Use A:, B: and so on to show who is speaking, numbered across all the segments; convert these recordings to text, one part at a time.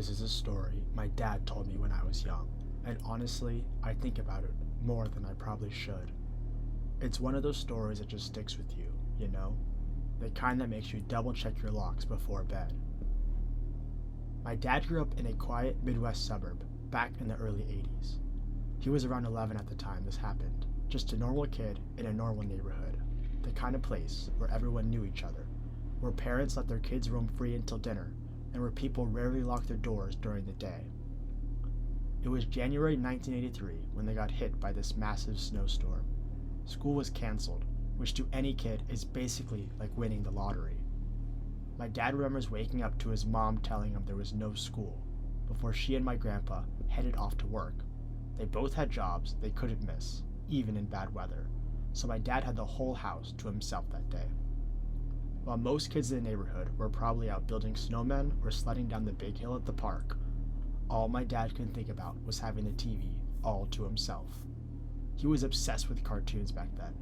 A: This is a story my dad told me when I was young, and honestly, I think about it more than I probably should. It's one of those stories that just sticks with you, you know? The kind that makes you double check your locks before bed. My dad grew up in a quiet Midwest suburb back in the early 80s. He was around 11 at the time this happened, just a normal kid in a normal neighborhood, the kind of place where everyone knew each other, where parents let their kids roam free until dinner, and where people rarely locked their doors during the day. It was January 1983 when they got hit by this massive snowstorm. School was canceled, which to any kid is basically like winning the lottery. My dad remembers waking up to his mom telling him there was no school, before she and my grandpa headed off to work. They both had jobs they couldn't miss, even in bad weather, so my dad had the whole house to himself that day. While most kids in the neighborhood were probably out building snowmen or sledding down the big hill at the park, all my dad could think about was having the TV all to himself. He was obsessed with cartoons back then.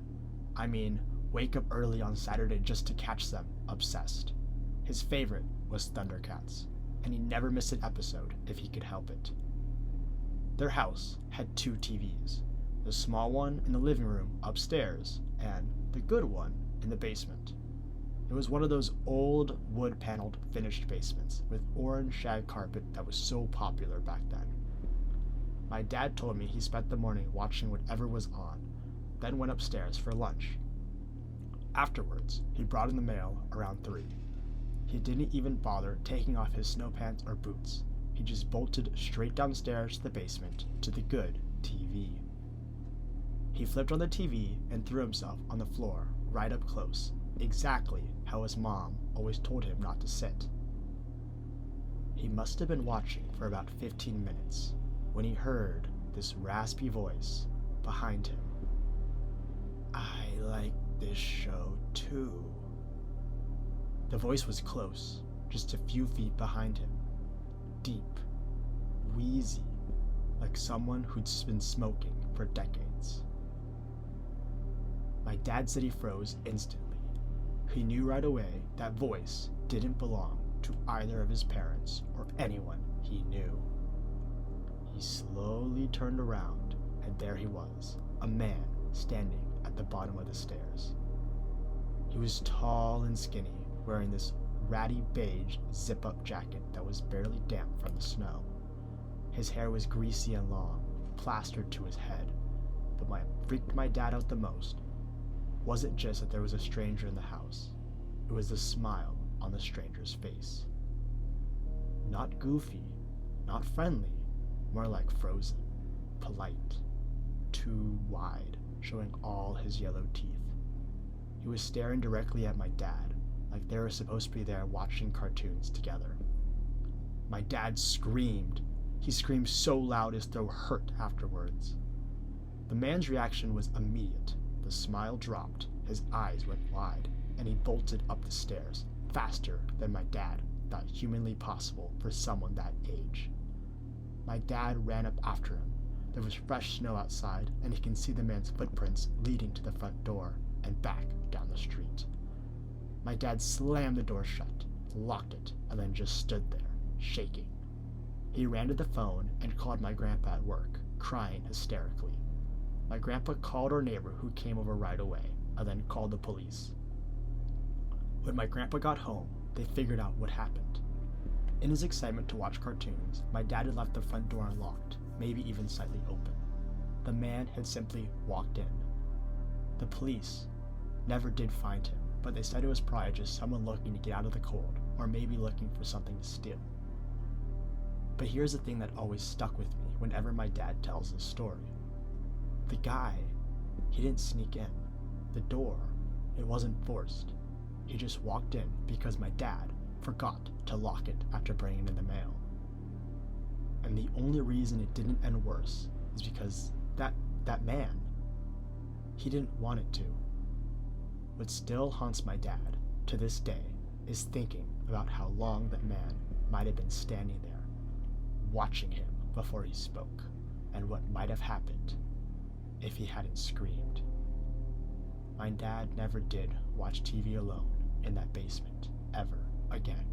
A: I mean, wake up early on Saturday just to catch them, obsessed. His favorite was Thundercats, and he never missed an episode if he could help it. Their house had two TVs, the small one in the living room upstairs and the good one in the basement. It was one of those old wood-paneled finished basements with orange shag carpet that was so popular back then. My dad told me he spent the morning watching whatever was on, then went upstairs for lunch. Afterwards, he brought in the mail around 3. He didn't even bother taking off his snow pants or boots. He just bolted straight downstairs to the basement to the good TV. He flipped on the TV and threw himself on the floor right up close, exactly how his mom always told him not to sit. He must have been watching for about 15 minutes when he heard this raspy voice behind him. "I like this show too." The voice was close, just a few feet behind him. Deep, wheezy, like someone who'd been smoking for decades. My dad said he froze instantly. He knew right away that voice didn't belong to either of his parents or anyone he knew. He slowly turned around, and there he was, a man standing at the bottom of the stairs. He was tall and skinny, wearing this ratty beige zip-up jacket that was barely damp from the snow. His hair was greasy and long, plastered to his head, but what freaked my dad out the most wasn't just that there was a stranger in the house. It was the smile on the stranger's face. Not goofy, not friendly, more like frozen, polite, too wide, showing all his yellow teeth. He was staring directly at my dad, like they were supposed to be there watching cartoons together. My dad screamed. He screamed so loud his throat hurt afterwards. The man's reaction was immediate. The smile dropped, his eyes went wide, and he bolted up the stairs, faster than my dad thought humanly possible for someone that age. My dad ran up after him. There was fresh snow outside, and he can see the man's footprints leading to the front door and back down the street. My dad slammed the door shut, locked it, and then just stood there, shaking. He ran to the phone and called my grandpa at work, crying hysterically. My grandpa called our neighbor who came over right away, and then called the police. When my grandpa got home, they figured out what happened. In his excitement to watch cartoons, my dad had left the front door unlocked, maybe even slightly open. The man had simply walked in. The police never did find him, but they said it was probably just someone looking to get out of the cold, or maybe looking for something to steal. But here's the thing that always stuck with me whenever my dad tells this story. The guy, he didn't sneak in. The door, it wasn't forced. He just walked in because my dad forgot to lock it after bringing in the mail. And the only reason it didn't end worse is because that man, he didn't want it to. What still haunts my dad to this day is thinking about how long that man might have been standing there, watching him before he spoke, and what might have happened if he hadn't screamed. My dad never did watch TV alone in that basement ever again.